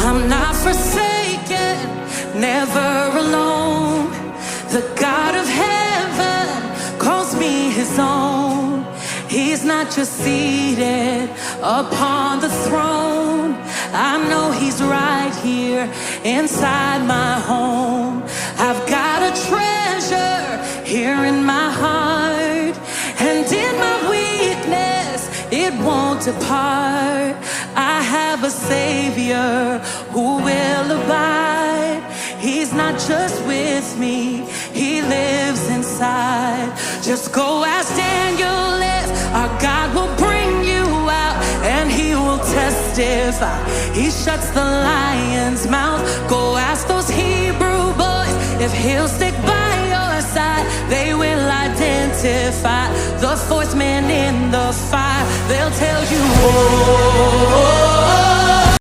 I'm not forsaken, never alone. The God of heaven calls me his own. He's not just seated upon the throne. I know he's right here inside my home. I've got a treasure here in my heart, and in my weakness it won't depart. I have a Savior who will abide. He's not just with me, he lives inside. Just go ask Daniel if our God will bring you out, and he will testify. He shuts the lion's mouth. Go ask those Hebrew boys if he'll stick by your side. They will identify the fourth man in the fire. They'll tell you, oh.